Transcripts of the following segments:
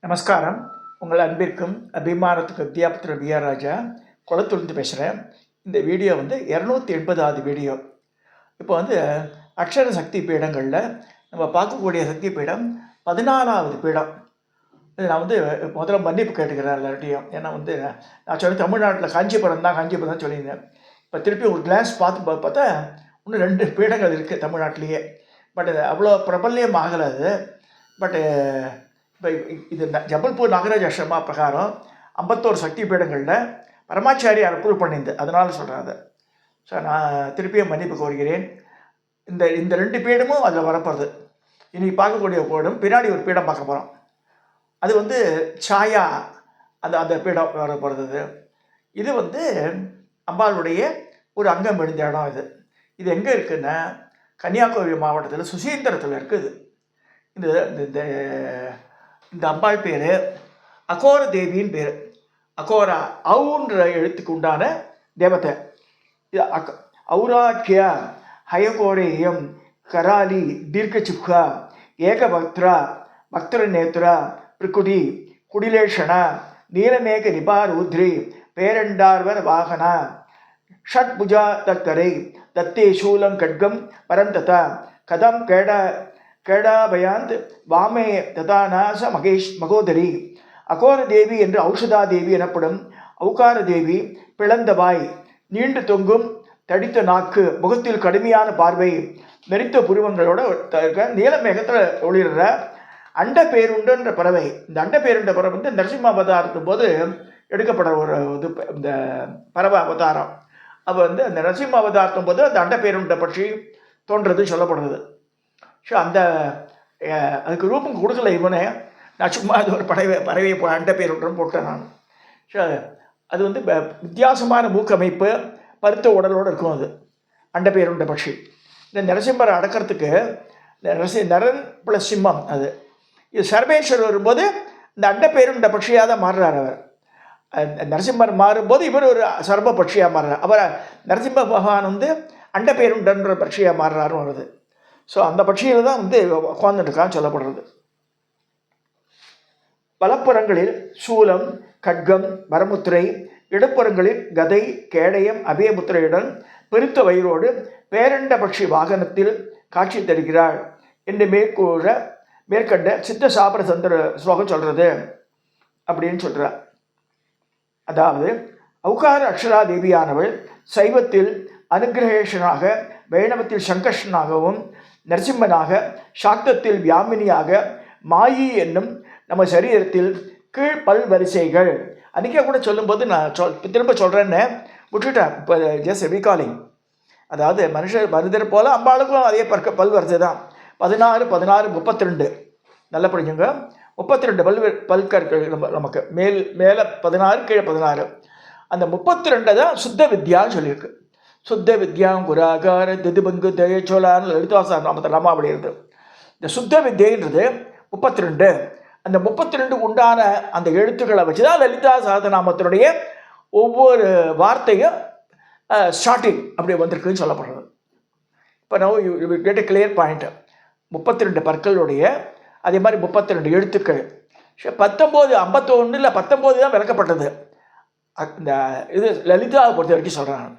நமஸ்காரம். உங்கள் அன்பிற்கும் அபிமானத்துக்கு வித்யாபுத்திர பிஆர் ராஜா குளத்துலேருந்து பேசுகிறேன். இந்த வீடியோ 280வது வீடியோ. இப்போ அக்ஷர சக்தி பீடங்களில் நம்ம பார்க்கக்கூடிய சக்தி பீடம் 14வது பீடம். இது நான் முதல்ல மன்னிப்பு கேட்டுக்கிறேன் எல்லார்ட்டையும். ஏன்னா நான் சொன்ன தமிழ்நாட்டில் காஞ்சிபுரம் தான் சொல்லியிருந்தேன். இப்போ திருப்பி ஒரு கிளாஸ் பார்த்தா இன்னும் 2 பீடங்கள் இருக்குது தமிழ்நாட்டிலேயே. பட் இது அவ்வளோ பிரபல்யம் ஆகலை அது. பட்டு இப்போ இது ஜபல்பூர் நாகராஜ ஆசிரமா பிரகாரம் 51 சக்தி பீடங்களில் பரமாச்சாரியார் அப்ரூவ் பண்ணியிருந்தது. அதனால் சொல்கிறேன் அதை. ஸோ நான் திருப்பியும் மன்னிப்பு கோருகிறேன். இந்த 2 பீடமும் அதில் வரப்போகிறது. இன்றைக்கி பார்க்கக்கூடிய பீடம் பின்னாடி ஒரு பீடம் பார்க்க போகிறோம். அது சாயா அந்த பீடம் வரப்போகிறது. இது அம்பாளுடைய ஒரு அங்கம் விழுந்த இடம். இது எங்கே இருக்குன்னா கன்னியாகுமரி மாவட்டத்தில் சுசீந்திரத்தில் இருக்குது. இந்த அம்பாள் பேர் அகோர தேவின்னு பேர். அகோரா அவுன்ற எழுத்துக்கு உண்டான தேவதை. இது ஔராக்கியா ஹயகோரேயம் கராலி தீர்க்கச்சுக்கா ஏகபக்திரா பக்திர நேத்ரா பிரிக்குடி குடிலேஷனா நீலமேக நிபாரூத்ரி பேரண்டார்வர் வாகனா ஷட்புஜா தக்கரை தத்தே சூலம் கட்கம் பரந்ததா கதம் கேடாபயாந்த் வாமே ததாநாச மகோதரி. அகோர தேவி என்று ஔஷதா தேவி எனப்படும் ஔகார தேவி பிளந்தவாய், நீண்டு தொங்கும் தடித்த நாக்கு, முகத்தில் கடுமையான பார்வை, நெறித்த புருவங்களோட நீலமேகத்தில் ஒளிர்ற அண்ட பேருண்டுன்ற பறவை. இந்த அண்ட பேருண்ட பறவை நரசிம்ம அவதாரத்தும் போது எடுக்கப்படுற ஒரு இந்த பறவை அவதாரம். அப்போ அந்த நரசிம்ம அவதாரத்தும் போது அந்த அண்ட பேருண்ட பற்றி தோன்றது சொல்லப்படுறது. ஸோ அதுக்கு ரூபம் கொடுக்கல இவனே. நான் சும்மா அது ஒரு பறவை அண்ட பேருன்றும் போட்டேன் நான். ஸோ அது வித்தியாசமான மூக்கமைப்பு, பருத்த உடலோடு இருக்கும். அது அண்ட பேருண்ட பட்சி. இந்த நரசிம்மரை அடக்கிறதுக்கு நரன் ப்ளஸ் சிம்மம். இது சர்வேஸ்வர் வரும்போது இந்த அண்ட பேருண்ட பட்சியாக தான் மாறுறார் அவர். நரசிம்மர் மாறும்போது இவர் ஒரு சர்ப பட்சியாக மாறுறார். அவர் நரசிம்ம பகவான் அண்ட பேருண்டன்ற பட்சியாக மாறுறாருன்னு வருது. ஸோ அந்த பட்சியில் தான் உட்காந்துட்டுருக்கான்னு சொல்லப்படுறது. வலப்புறங்களில் சூலம் கட்கம் வரமுத்திரை, இடப்புறங்களில் கதை கேடயம் அபயமுத்திரையுடன் பெருத்த வயிறோடு பேரண்ட பட்சி வாகனத்தில் காட்சி தருகிறாள் என்று மேற்கண்ட சித்த சாபர சந்திர ஸ்லோகம் சொல்கிறது அப்படின்னு சொல்கிறார். அதாவது ஔகார அக்ஷரா தேவியானவள் சைவத்தில் அனுகிரகேஷனாக, வைணவத்தில் சங்கர்ஷனாகவும், நரசிம்மனாக, சாக்தத்தில் வியாமினியாக, மாயி என்னும் நம்ம சரீரத்தில் கீழ் பல் வரிசைகள். அன்றைக்கே கூட சொல்லும்போது நான் திரும்ப சொல்கிறேன்னு விட்டுட்டேன். இப்போ ஜஸ்ட் ரீகாலிங். அதாவது மனிதர் போல் அம்பாளுக்கும் அதே பல் வரிசை தான். 16, 16, 32. நல்லா படிச்சுங்க. 32 பல்கற்கள் நமக்கு மேலே 16 கீழே 16. அந்த 32 தான் சுத்த வித்யான்னு சொல்லியிருக்கு. சுத்த வித்யாம் குராகார திதிபங்கு தயச்சோலான்னு லலிதாசார நாமத்தில் ராமாவளி இருக்குது. இந்த சுத்த வித்யன்றது 32. அந்த 32 உண்டான அந்த எழுத்துக்களை வச்சு தான் லலிதா சாதநாமத்தினுடைய ஒவ்வொரு வார்த்தையும் ஸ்டார்டிங் அப்படி வந்திருக்குன்னு சொல்லப்படுறது. இப்போ நான் you get a clear point. 32 பற்களுடைய அதே மாதிரி 32 எழுத்துக்கள். 51 தான் விளக்கப்பட்டது. இந்த இது லலிதாவை பொறுத்த வரைக்கும் சொல்கிறாங்க.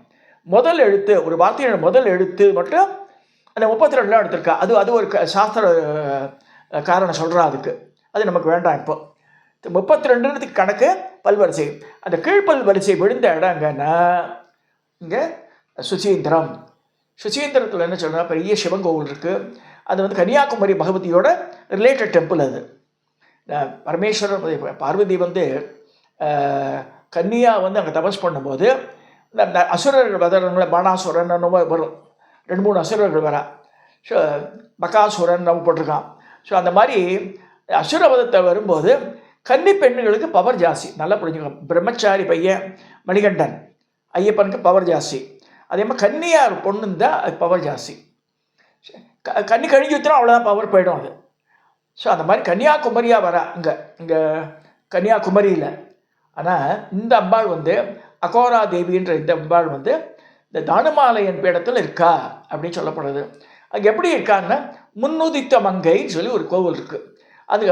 முதல் எழுத்து, ஒரு வார்த்தையோட முதல் எழுத்து மட்டும் அந்த 32 எடுத்திருக்கா. அது ஒரு சாஸ்திர காரணம் சொல்கிறா. அது நமக்கு வேண்டாம். இப்போ 32 கணக்கு பல்வரிசை. அந்த கீழ்பல் வரிசை விழுந்த இடங்கன்னா இங்கே சுசீந்திரம். சுசீந்திரத்தில் என்ன சொல்கிறா, பெரிய சிவன் கோவில் இருக்குது. அது கன்னியாகுமரி பகவதியோட ரிலேட்டட் டெம்பிள். அது பரமேஸ்வரர் பார்வதி கன்னியா அங்கே தபஸ் பண்ணும்போது இந்த அசுரர்கள் வதரங்களை பானாசுரன் வரும். 2-3 அசுரர்கள் வரா. ஸோ பகாசுரன் நம்ம போட்டிருக்கான். ஸோ அந்த மாதிரி அசுரவதத்தை வரும்போது கன்னி பெண்களுக்கு பவர் ஜாஸ்தி. நல்லா புரிஞ்சுக்கணும். பிரம்மச்சாரி பையன் மணிகண்டன் ஐயப்பனுக்கு பவர் ஜாஸ்தி. அதே மாதிரி கன்னியார் பொண்ணு தான் அது பவர் ஜாஸ்தி. கன்னி கழிஞ்சு ஊற்றினா அவ்வளோதான் பவர் போயிடும் அது. ஸோ அந்த மாதிரி கன்னியாகுமரியாக வரா. இங்கே கன்னியாகுமரியில். ஆனால் இந்த அம்பாள் அகோரா தேவின்ற இந்த அம்பாள் இந்த தானுமாலயன் பீடத்தில் இருக்கா அப்படின்னு சொல்லப்படுறது. அங்கே எப்படி இருக்கான்னா முன்னுதித்த மங்கைன்னு சொல்லி ஒரு கோவில் இருக்குது. அது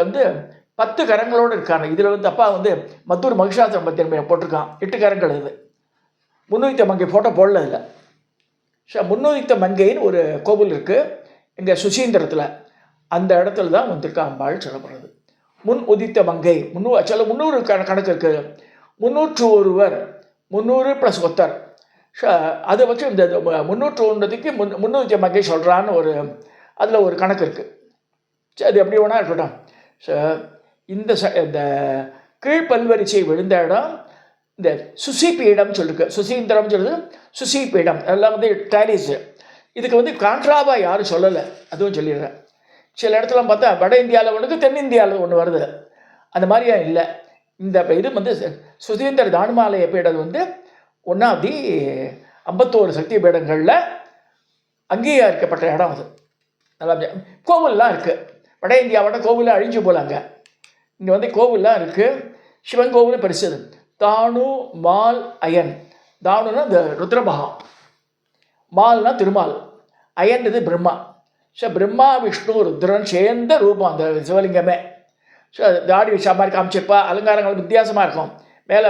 10 கரங்களோடு இருக்காங்க. இதில் வந்து அப்பா வந்து மத்தூர் மகிஷாசுர மத்தியன் போட்டிருக்கான். 8 கரங்கள் இது. முன்னுயித்த மங்கை ஃபோட்டோ போடல இதில். ஸோ முன்னுயித்த மங்கைன்னு ஒரு கோவில் இருக்குது இங்கே சுசீந்திரத்தில். அந்த இடத்துல தான் வந்திருக்கா அம்பாள் சொல்லப்படுறது. முன் உதித்த மங்கை சில 300 கணக்கு இருக்குது. 301 300 + ஒத்தர். ஸோ அதை வச்சு இந்த 301க்கு முன்னுதித்த மங்கை சொல்கிறான்னு அதில் ஒரு கணக்கு இருக்குது. சரி, அது எப்படி வேணா இருக்கட்டும். ஸோ இந்த கீழ்பல்வரிசை விழுந்த இடம் இந்த சுசிபீடம் சொல்லிருக்கு. சுசீந்திரம் சொல்லுது, சுசிபீடம் எல்லாம் வந்து டேலிஸு. இதுக்கு வந்து கான்ட்ராவா யாரும் சொல்லலை, அதுவும் சொல்லிடுறேன். சில இடத்துல பார்த்தா வட இந்தியாவில் ஒன்றுக்கு தென்னிந்தியாவில் ஒன்று வருது. அந்த மாதிரியா இல்லை. இந்த இது வந்து சுசீந்திர தானுமாலய பீடம் வந்து 1 51 சக்தி பீடங்களில் அங்கீகரிக்கப்பட்ட இடம் அது. நல்லா கோவில்லாம் இருக்குது. வட இந்தியாவோட கோவிலில் அழிஞ்சு போகலாங்க. இங்கே வந்து கோவில்லாம் இருக்குது. சிவன் கோவில் பெருசு. தானு மால் அயன். தானுன்னா இந்த ருத்ரபகம், மால்னா திருமால், அயன் இது பிரம்மா. ஸோ பிரம்மா விஷ்ணு ருத்ரன் சேர்ந்த ரூபம் அந்த சிவலிங்கமே. ஸோ தாடி விஷா மாதிரி காமிச்சிருப்பா. அலங்காரங்கள் வித்தியாசமாக இருக்கும். மேலே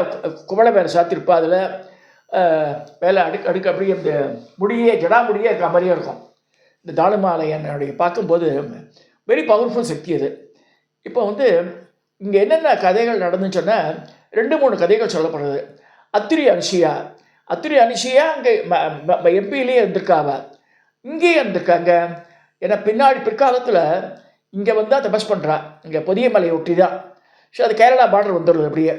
குவளை வேறு சாத்திருப்பா. அதில் மேலே அடுக்கு அப்படியே இந்த முடியே ஜடாமுடியே இருக்கிற மாதிரியே இருக்கும். இந்த தானுமாலயனுடைய பார்க்கும்போது வெரி பவர்ஃபுல் சக்தி அது. இப்போ வந்து இங்கே என்னென்ன கதைகள் நடந்துன்னு சொன்னால் 2-3 கதைகள் சொல்லப்படுறது. அத்திரி அனுஷியா அங்கே எம்பியிலேயே இருந்திருக்காவா, இங்கேயே இருந்திருக்காங்க. ஏன்னா பின்னாடி பிற்காலத்தில் இங்கே வந்தால் தபஸ் பண்ணுறா. இங்கே பொதிய மலையை ஒட்டி தான். ஸோ அது கேரளா பார்டர் வந்துடுது. அப்படியே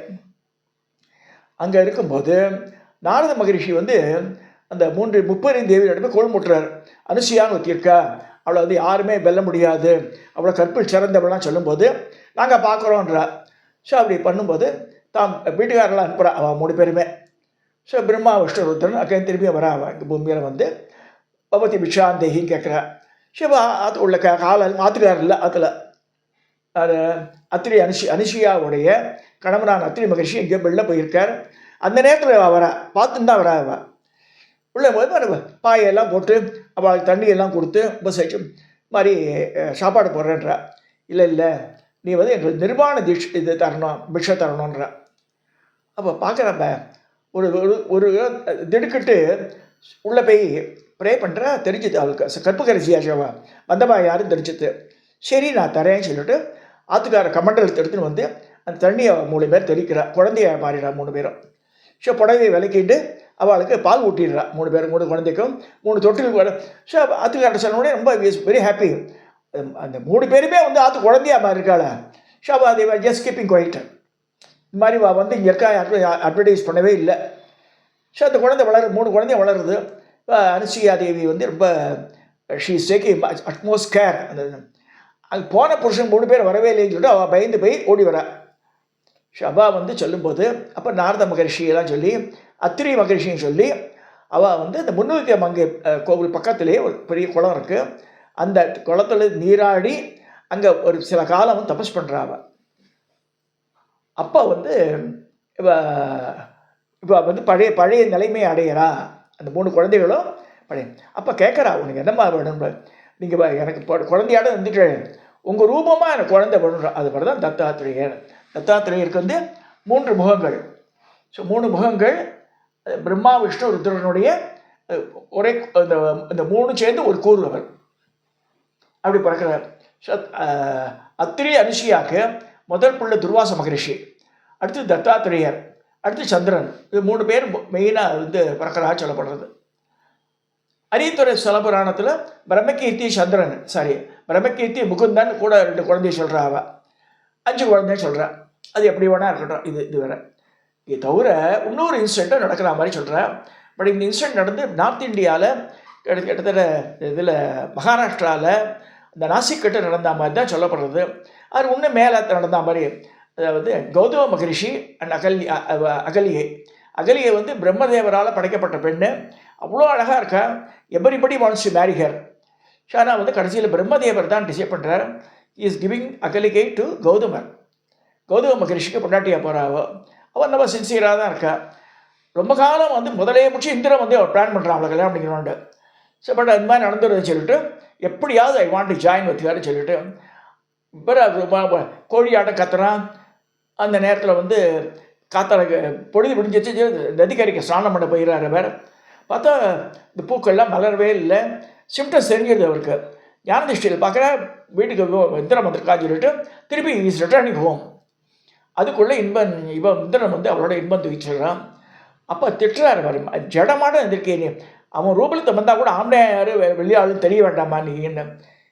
அங்கே இருக்கும்போது நாரத மகரிஷி வந்து அந்த 30 தேவியிடமே கோல் முட்டுறார். அனுஷியான்னு ஒத்தியிருக்கா, அவளை வந்து யாருமே வெல்ல முடியாது, அவளை கற்பில் சிறந்தவளாம் சொல்லும்போது நாங்கள் பார்க்குறோன்றா. ஸோ அப்படி பண்ணும்போது தான் வீட்டுக்காரெல்லாம் அனுப்புகிறா அவள் 3 பேருமே. ஸோ பிரம்மா விஷ்ணு ருத்ரன் அக்கா திரும்பி வரா. அவள் இங்கே பூமியில் வந்து பகவதி பிக்ஷாந்தேகின்னு கேட்குறா. சிவா ஆற்று உள்ள காலம் ஆற்றுக்காரர் இல்லை. அதில் அது அத்திரி அனுஷியாவுடைய கணவனான அத்திரி மகரிஷி எங்கேயோ வெளில போயிருக்கார். அந்த நேரத்தில் வரா, பார்த்துன்னு தான் வரா. அவள் உள்ளே போது பாயெல்லாம் போட்டு அவள் தண்ணியெல்லாம் கொடுத்து உபசரிச்சு மாதிரி சாப்பாடு போடுறேன்றா. இல்லை நீ வந்து எங்களுக்கு நிர்வாண இது தரணும், பிக்ஷை தரணுன்றா. அப்போ பார்க்குறப்ப ஒரு ஒரு திடுக்கிட்டு உள்ளே போய் ப்ரே பண்ணுறா. தெரிஞ்சுது அவளுக்கு கற்புக்கரசியாஷவா வந்தவா யாரும் தெரிஞ்சுது. சரி நான் தரேன்னு சொல்லிட்டு ஆற்றுக்கார கமண்டல் எடுத்துன்னு வந்து அந்த தண்ணியை 3 பேர் தெளிக்கிறா. குழந்தைய மாறிடா 3 பேரும். ஸோ புடவையை விளக்கிட்டு அவளுக்கு பால் ஊட்டிடுறா. 3 பேரும் 3 குழந்தைக்கும் 3 தொட்டிலுக்கு. ஸோ ஆற்றுக்கார சொன்னோடனே ரொம்ப வெரி ஹாப்பி. அந்த 3 பேருமே வந்து ஆற்று குழந்தையா மாதிரி இருக்காள. ஸோ அவள் அதை ஜஸ்ட் கீப்பிங் குவைட். இந்த மாதிரி வந்து இங்கே இருக்கா அட்வர்டைஸ் பண்ணவே இல்லை. ஸோ அந்த குழந்தை 3 குழந்தைய வளருது. அனுஷியா தேவி வந்து ரொம்ப she is taking utmost care. அந்த அது போன புருஷன் 3 பேர் வரவே இல்லைன்னு சொல்லிட்டு அவள் பயந்து போய் ஓடி வரா. ஷபா வந்து சொல்லும்போது அப்போ நாரத மகரிஷியெல்லாம் சொல்லி அத்திரி மகரிஷின்னு சொல்லி அவள் வந்து அந்த முன்னுதித்த மங்கை கோவில் பக்கத்துலேயே ஒரு பெரிய குளம் இருக்குது. அந்த குளத்தில் நீராடி அங்கே ஒரு சில காலம் வந்து தபஸ் பண்ணுறா. அவள் அப்போ வந்து இப்போ வந்து பழைய நிலைமையை அடையிறா. அந்த 3 குழந்தைகளும் பழைய. அப்போ கேட்குறா, உனக்கு என்னம்மா வேணும்? நீங்கள் எனக்கு குழந்தையாட வந்துட்டு உங்கள் ரூபமாக எனக்கு குழந்தை வேணுன்ற. அது மாதிரி தான் தத்தாத்திரேயர். தத்தாத்திரேயருக்கு வந்து 3 முகங்கள். ஸோ 3 முகங்கள் பிரம்மா விஷ்ணு ருத்ரனுடைய ஒரே இந்த 3 சேர்ந்து ஒரு கூறு அவர் அப்படி பிறக்கிறார். ஸோ அத்திரி அனுஷியாவுக்கு முதல் பிள்ளை துர்வாச மகரிஷி, அடுத்து தத்தாத்திரேயர், அடுத்து சந்திரன். இது 3 பேர் மெயினாக வந்து பிறக்கிறா சொல்லப்படுறது. அரியத்துறை ஸ்தலபுராணத்தில் பிரம்மகீர்த்தி சந்திரன், பிரம்மகீர்த்தி முகுந்தன் கூட 2 குழந்தைய சொல்கிறா. அவள் 5 குழந்தைய சொல்கிறா. அது எப்படி வேணா இருக்கட்டும். இது வேற. இது தவிர இன்னொரு இன்சிடெண்ட்டும் நடக்கிற மாதிரி சொல்கிறேன். பட் இந்த இன்சிடெண்ட் நடந்து நார்த் இந்தியாவில் கிட்டத்தட்ட இதில் மகாராஷ்டிராவில் இந்த நாசிக் கிட்ட நடந்த மாதிரி தான் சொல்லப்படுறது. அது இன்னும் மேலே நடந்த மாதிரி. அதாவது கௌதம மகரிஷி அண்ட் அகலியை வந்து பிரம்மதேவரால் படைக்கப்பட்ட பெண்ணு. அவ்வளோ அழகாக இருக்கா. Everybody wants to marry her. ஆனால் வந்து கடைசியில் பிரம்மதேவர் தான் டிசைட் பண்ணுறார். இஸ் கிவிங் அகலிகை டு கௌதம மகரிஷிக்கு பொண்டாட்டியாக போகிறாவோ. அவன் நம்ம சின்சியராக தான் இருக்கா. ரொம்ப காலம் வந்து முதலே முடிச்சு இந்திரன் வந்து அவர் பிளான் பண்ணுறான் அவளை கல்யாணம் பண்ணிக்கணும்னு. ஸோ பட் அது மாதிரி நடந்துருதுன்னு சொல்லிட்டு எப்படியாவது I want to join with ஹர்னு சொல்லிட்டு இப்போ கோழியாட்டம் கத்துறான். அந்த நேரத்தில் வந்து காத்தால பொழுது விடிஞ்சிச்சு, நதிக்கரைக்கு ஸ்நானம் பண்ண போயிடுறாரு. வேறு பார்த்தா இந்த பூக்கள்லாம் மலரவே இல்லை. சிம்டம்ஸ் தெரிஞ்சிருது அவருக்கு. ஞானதிஷ்டியில் பார்க்குற வீட்டுக்கு இந்திரன் வந்திருக்கான்னு சொல்லிட்டு திருப்பி இஸ் ரிட்டர்னிங் ஹோம். அதுக்குள்ளே இவன் இந்திரன் வந்து அவளோட இன்பம் தூக்கிடுறான். அப்போ திட்டுறாரு, வரும் ஜடமாட இருந்திருக்கே நீ, அவன் ரூபலத்தை வந்தால் கூட ஆம்பளையாரு வெளியாளும் தெரிய வேண்டாமா நீ என்ன.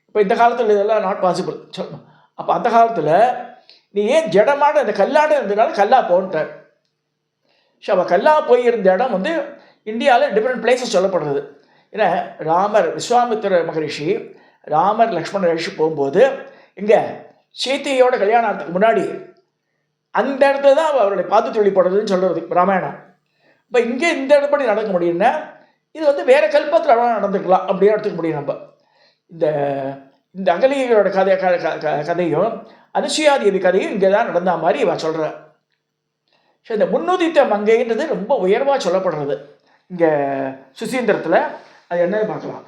இப்போ இந்த காலத்தில் இதெல்லாம் நாட் பாசிபிள் சொல்லணும். அப்போ அந்த காலத்தில் நீ ஏன் ஜடமாட அந்த கல்லாட இருந்ததுனால கல்லா போன்ட்டார். ஸோ அவள் கல்லா போயிருந்த இடம் வந்து இந்தியாவில் டிஃப்ரெண்ட் பிளேஸஸ் சொல்லப்படுறது. ஏன்னா ராமர் விஸ்வாமித்திர மகரிஷி ராமர் லக்ஷ்மண ரிஷி போகும்போது இங்கே சீத்தையோட கல்யாணத்துக்கு முன்னாடி அந்த இடத்துல தான் அவருடைய பாத்து தொழில்படுறதுன்னு சொல்கிறது ராமாயணம். இப்போ இங்கே இந்த இடப்படி நடக்க முடியும்னா இது வந்து வேறு கல்பத்தில் நடந்துக்கலாம் அப்படியே எடுத்துக்க முடியும். நம்ம இந்த இந்த அகலிகளோட கதையும் அனுசுயாதேவி கதையும் இங்கே தான் நடந்த மாதிரி இவ சொல்கிறார். ஸோ இந்த முன்னுதித்த மங்கைன்றது ரொம்ப உயர்வாக சொல்லப்படுறது இங்கே சுசீந்திரத்தில். அது என்னன்னு பார்க்கலாம்.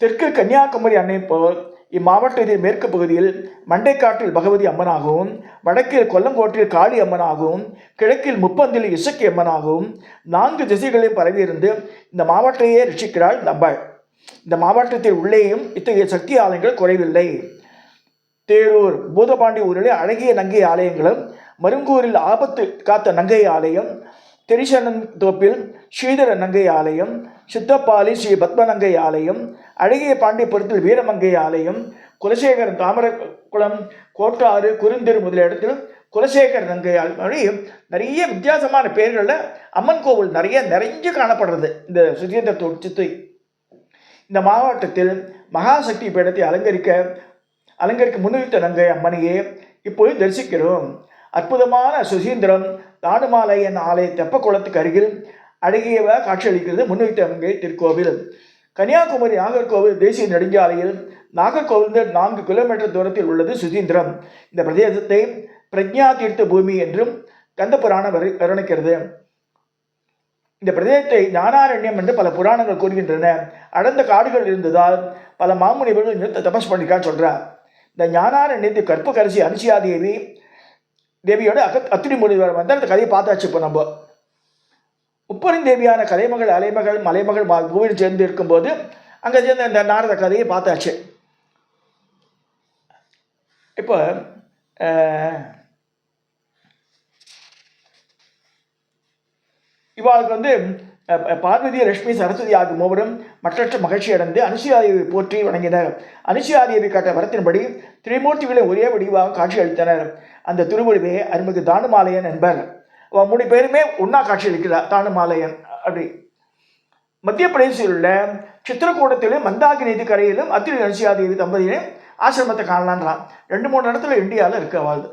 தெற்கு கன்னியாகுமரி அன்னை போல் இம்மாவட்டத்தின் மேற்கு பகுதியில் மண்டைக்காட்டில் பகவதி அம்மனாகவும், வடக்கில் கொல்லங்கோட்டில் காளி அம்மனாகவும், கிழக்கில் முப்பந்தில் இசக்கி அம்மனாகவும் 4 திசைகளையும் பரவியிருந்து இந்த மாவட்டத்தையே ரட்சிக்கிறாள் அம்பாள். இந்த மாவட்டத்தில் உள்ளேயும் இத்தகைய சக்தி ஆலயங்கள் குறைவில்லை. தேரூர் பூதபாண்டி ஊரில் அழகிய நங்கை ஆலயங்களும், மருங்கூரில் ஆபத்து காத்த நங்கை ஆலயம், திரிசனன் தோப்பில் ஸ்ரீதர நங்கை ஆலயம், சித்தப்பாலி ஸ்ரீ பத்மநங்கை ஆலயம், அழகிய பாண்டியபுரத்தில் வீரமங்கை ஆலயம், குலசேகரன் தாமரக்குளம், கோட்டாறு, குறுந்திரு முதலிய இடத்தில் குலசேகர நங்கை ஆலயம், நிறைய வித்தியாசமான பேர்களில் அம்மன் கோவில் நிறைஞ்சு காணப்படுறது இந்த சுசீந்திரத்தோடு சித்தை. இந்த மாவட்டத்தில் மகாசக்தி பீடத்தை அலங்கரிக்க முன்னிறுத்த நங்கை அம்மனையே இப்போது தரிசிக்கிறோம். அற்புதமான சுசீந்திரம் தானுமாலையன் ஆலய தெப்பக்குளத்துக்கு அருகில் அழகியவ காட்சியளிக்கிறது முன்னிறுத்த நங்கை திருக்கோவில். கன்னியாகுமரி நாகர்கோவில் தேசிய நெடுஞ்சாலையில் நாகர்கோவில் 4 கிலோமீட்டர் தூரத்தில் உள்ளது சுசீந்திரம். இந்த பிரதேசத்தை பிரஜா தீர்த்த பூமி என்றும் கந்த புராணம் வர்ணிக்கிறது. இந்த பிரதேசத்தை ஞானாரண்யம் என்று பல புராணங்கள் கூறுகின்றன. அடர்ந்த காடுகள் இருந்ததால் பல மாமுனிவர்கள் தபஸ் பண்ணிக்கான்னு சொல்கிறார். இந்த ஞானாரண்யத்தை கற்பகரசி அனுசுயாதேவி தேவியோட அத்திரி மொழிவர் வந்து அந்த கதையை பார்த்தாச்சு. இப்போ நம்ம முப்பெருந்தேவியான கலைமகள் அலைமகள் மலைமகள் பூமியில் சேர்ந்து இருக்கும்போது அங்கே சேர்ந்த இந்த நாரத கதையை பார்த்தாச்சு. இப்போ இவாளுக்கு வந்து பார்வதி லட்சுமி சரஸ்வதி ஆகிய மூவரும் மற்றற்ற மகிழ்ச்சி அடைந்து அனுசுயாதேவி போற்றி வணங்கினர். அனுசுயாதேவி காட்ட வரத்தின்படி திரிமூர்த்திகளை ஒரே வடிவாக காட்சி அளித்தனர். அந்த திருவடிவே அருள்மிகு தானுமாலையன் என்பர். 3 பேருமே ஒன்றா காட்சி அளிக்கிறார் தானுமாலையன். அப்படி மத்திய பிரதேசத்தில் உள்ள சித்திரக்கூடத்திலும் மந்தாகினி கரையிலும் அத்திரி அனுசுயாதேவி தம்பதியிலும் ஆசிரமத்தை காணலான்றான். 2-3 இடத்துல இந்தியாவில் இருக்க வாழ்து.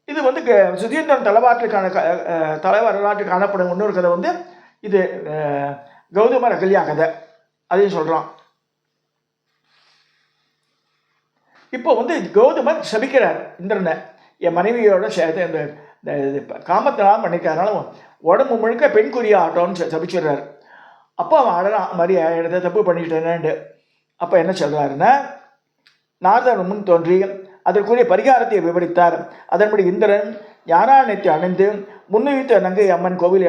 இது வந்து சுதீந்திரன் தலைவரலாற்றில் காணப்படும் இன்னொரு கதை வந்து இது கௌதமர் அகல்யா கதை. அதையும் சொல்கிறான். இப்போ வந்து கௌதமர் சபிக்கிறார் இந்திரனை, என் மனைவியோட இந்த காமத்தினால் பண்ணிக்கிறதுனால உடம்பு முழுக்க பெண்குறியா ஆட்டோன்னு சபிச்சிடுறாரு. அப்போ அவன் அழகான் மாதிரி இடத்த தப்பு பண்ணிட்டேனேண்டு. அப்போ என்ன சொல்கிறாருன்னா, நாரதர் முன் தோன்றி அதற்குரிய பரிகாரத்தை விவரித்தார். அதன்படி இந்திரன் ஞானாரண்யத்தை அணிந்து முன்னுயிர்த்த நங்கை அம்மன் கோவிலை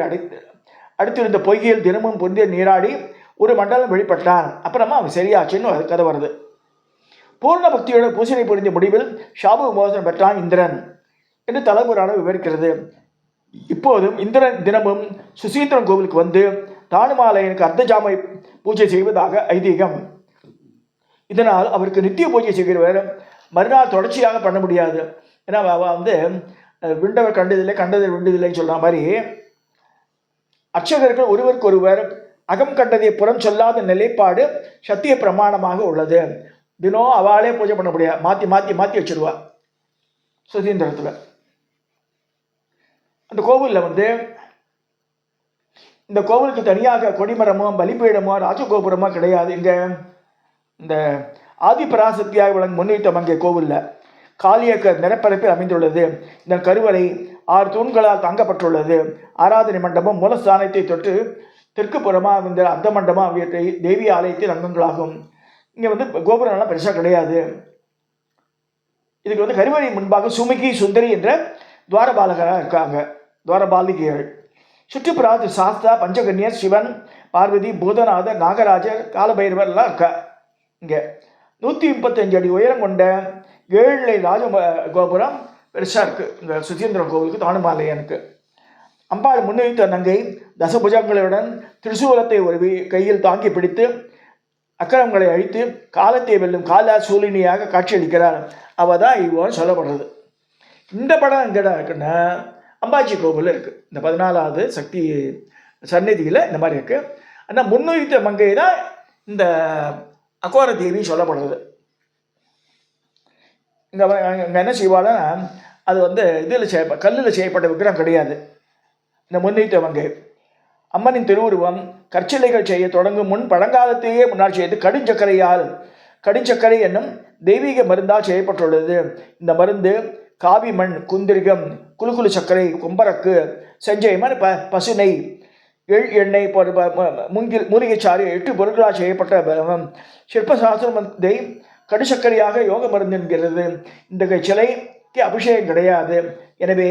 அடுத்திருந்த பொய்கையில் தினமும் புனித நீராடி ஒரு மண்டலம் வெளிப்பட்டான். அப்புறமா அவன் சரியாச்சுன்னு கதை வருது. பூர்ண பக்தியோட பூசணை புரிந்த முடிவில் சாப விமோசனம் பெற்றான் இந்திரன் என்று தலைமுறான விவரிக்கிறது. இப்போதும் இந்திரன் தினமும் சுசீந்திரன் கோவிலுக்கு வந்து தானுமாலையனுக்கு அர்த்தஜாமை பூஜை செய்வதாக ஐதீகம். இதனால் அவருக்கு நித்திய பூஜை செய்கிறவர் மறுநாள் தொடர்ச்சியாக பண்ண முடியாது. ஏன்னா அவள் வந்து விண்டவர் கண்டதில்லை, கண்டதை விண்டதில்லைன்னு சொல்கிற மாதிரி அர்ச்சகர்கள் ஒருவருக்கொருவர் அகம் கண்டதை புறம் சொல்லாத நிலைப்பாடு சத்திய பிரமாணமாக உள்ளது. தினம் அவளே பூஜை பண்ண முடியாது, மாற்றி வச்சிருவா. சுதீந்திரத்தில் அந்த கோவிலில் வந்து இந்த கோவிலுக்கு தனியாக கொடிமரமோ பலிபீடமோ ராஜகோபுரமோ கிடையாது. இங்கே இந்த ஆதிபராசக்தியாக விளங்கும் முன்னிறுத்த மங்கை கோவிலில் காளியக்க நிலப்பரப்பில் அமைந்துள்ளது. இந்த கருவறை 6 தூண்களால் தாங்கப்பட்டுள்ளது. ஆராதனை மண்டபம் மூலஸ்தானத்தை தொட்டு தெற்கு புறமாக இந்த அர்த்தமண்டபம் தேவி ஆலயத்தின் அங்கங்களாகும். இங்கே வந்து கோபுரம்லாம் பெருசாக கிடையாது. இதுக்கு வந்து கருவறை முன்பாக சுமுகி சுந்தரி என்ற துவாரபாலகராக இருக்காங்க, துவாரபாலிகைகள். சுற்றுப்புறத்து சாஸ்தா, பஞ்சகன்யர், சிவன், பார்வதி, பூதநாதர், நாகராஜர், காலபைரவர் எல்லாம் இருக்கா. இங்கே 135 அடி உயரம் கொண்ட 7 நிலை ராஜ கோபுரம் பெருசாக இருக்குது. இந்த சுசீந்திரம் கோவிலுக்கு தானுமாலயனுக்கு அம்பாள் முன்வைத்த நங்கை தசபுஜங்களுடன் திரிசூலத்தை ஒரு கையில் தாங்கி பிடித்து அக்கிரமங்களை அழித்து காலத்தை வெல்லும் காலா சூலினியாக காட்சியளிக்கிறார். அவள் தான் இவ்வளோ சொல்லப்படுறது. இந்த படம் எங்கடா இருக்குன்னா அம்பாஜி கோவில் இருக்குது. இந்த 14வது சக்தி சந்நிதியில் இந்த மாதிரி இருக்குது. ஆனால் முன்வைத்த மங்கை தான் இந்த அகோர தேவி சொல்லப்படுறது. இங்கே என்ன செய்வாள்னா அது வந்து இதில் கல்லில் செய்யப்பட்ட விக்கிரம் கிடையாது. இந்த முன்வைத்த மங்கை அம்மனின் திருவுருவம் கற்சிலைகள் செய்ய தொடங்கும் முன் பழங்காலத்தையே முன்னால் செய்து கடுஞ்சக்கரை என்னும் தெய்வீக மருந்தால் செய்யப்பட்டுள்ளது. இந்த மருந்து காவி மண், குந்திரிகம், குலுக்குழு சர்க்கரை, கொம்பரக்கு, செஞ்சைமன், பசுனை, எண்ணெய், மூலிகைச்சாறு 8 பொருட்களால் செய்யப்பட்ட சிற்பசாஸ்திரத்தை கடுசக்கரையாக யோக மருந்து என்கிறது. இந்த சிலைக்கு அபிஷேகம் கிடையாது. எனவே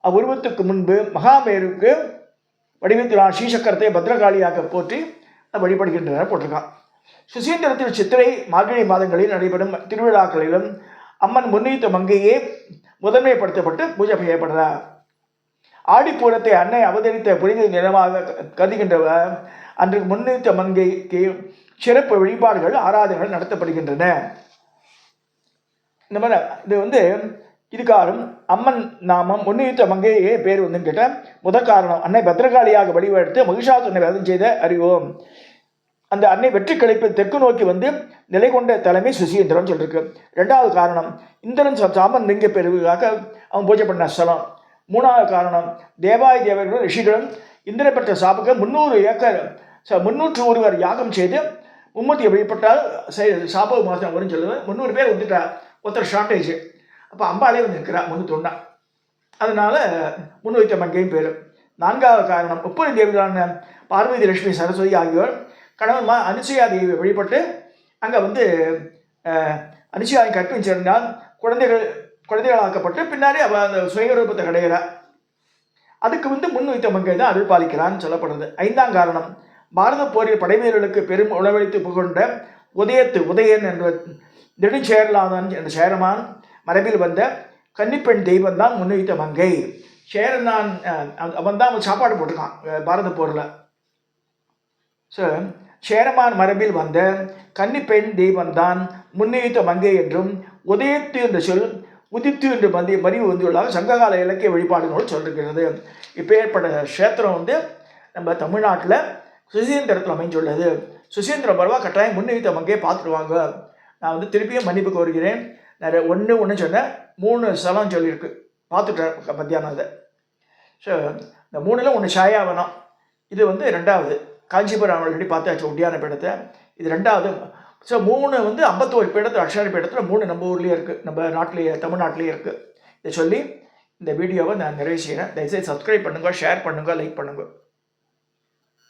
அவ்வுருவத்துக்கு முன்பு மகாமேருக்கு வடிவத்திலான ஸ்ரீசக்கரத்தை பத்ரகாளியாக போற்றி வழிபடுகின்றனர் போட்டிருக்கான். சுசீந்திரத்தில் சித்திரை மார்கழி மாதங்களில் நடைபெறும் திருவிழாக்களிலும் அம்மன் முன்னித்த மங்கையே முதன்மைப்படுத்தப்பட்டு பூஜை செய்யப்படுறார். ஆடிப்பூரத்தை அன்னை அவதரித்த புனித நிலமாக கருதுகின்றவர் அன்று முன்னித்த மங்கைக்கு சிறப்பு வழிபாடுகள், ஆராதனைகள் நடத்தப்படுகின்றன. இந்த மாதிரி இது வந்து இதுக்காரும் அம்மன் நாமம் முன்னித்த மங்கையே பேர் வந்துன்னு கேட்டால் முதல் காரணம் அன்னை பத்ரகாளியாக வடிவெடுத்து மகிஷாசுரனை வதம் செய்த அறிவோம். அந்த அன்னை வெற்றி கழிப்பில் தெற்கு நோக்கி வந்து நிலை கொண்ட தலைமை சுசீந்திரன் சொல்லியிருக்கு. 2வது காரணம் இந்திரன் சாமன் லிங்க பெருவாக அவன் பூஜை பண்ண ஸ்தலம். 3வது காரணம் தேவாய தேவர்களும் ரிஷிகளும் இந்திர பெற்ற சாப்புக்கு 300 ஏக்கர் 301 யாகம் செய்து மும்மூர்த்தியை வழிபட்டால் சாப்ப மாதம் வரும்னு சொல்லுவேன். 300 பேர் வந்துட்டா, ஒருத்தர் ஷார்ட்டேஜ். அப்போ அம்பாலே வந்து இருக்கிறா 301. அதனால் முன்வைத்த மங்கையும் பேர். 4வது காரணம் முப்பது தேவிகளான பார்வதி, லட்சுமி, சரஸ்வதி ஆகியோர் கணவன் அனுசூயா தேவியை வழிபட்டு அங்கே வந்து அனுசூயாவை கற்பின் சேர்ந்தால் குழந்தைகளாக்கப்பட்டு பின்னாடி அவள் அந்த சுயரூபத்தை கிடையிறார். அதுக்கு வந்து முன்வைத்த மங்கை தான் அருள் பாலிக்கிறான்னு சொல்லப்படுறது. 5ஆம் காரணம் பாரத போரில் படைவீரர்களுக்கு பெரும் உணவளித்து புகழ்ந்த உதயன் என்ற நெடுஞ்சேரலாதன் என்ற சேரமான் மரபில் வந்த கன்னிப்பெண் தெய்வம் தான் முன்வைத்த மங்கை. சேரனான் அவன் தான் சாப்பாடு போட்டிருக்கான் பாரத போரில். ஸோ சேரமான் மரபில் வந்த கன்னிப்பெண் தெய்வம் தான் முன்வைத்த மங்கை என்றும் உதயத்து என்ற சொல் உதித்து என்று மறிவு வந்துள்ளதாக சங்ககால இலக்கிய வழிபாடுகளோடு சொல்லிருக்கிறது. இப்போ ஏற்பட்ட க்ஷேத்திரம் வந்து நம்ம தமிழ்நாட்டில் சுசீந்திரத்தில் அமைஞ்சுள்ளது. சுசீந்திரம் பரவா கட்டாயம் முன்வைத்த மங்கையை பார்த்துருவாங்க. நான் வந்து திருப்பியும் மன்னிப்பு கோருகிறேன். நிறைய ஒன்று சொன்னேன், 3 ஸ்தலம் சொல்லியிருக்கு, பார்த்துட்டேன் மத்தியானம் அதை. ஸோ இந்த 3ல் 1 சாயாவனம். இது வந்து 2வது காஞ்சிபுரம் ஆல்ரெடி பார்த்தாச்சு உத்தியான பீடத்தை. இது 2வது. ஸோ 3 வந்து 51 பீடத்தில் அக்ஷர பீடத்தில் 3 நம்ம ஊர்லேயே இருக்குது, நம்ம நாட்டிலேயே தமிழ்நாட்டிலேயே இருக்குது. இதை சொல்லி இந்த வீடியோவை நான் நிறைவு செய்கிறேன். தயவுசெய்து சப்ஸ்கிரைப் பண்ணுங்கள், ஷேர் பண்ணுங்கள், லைக் பண்ணுங்கள்.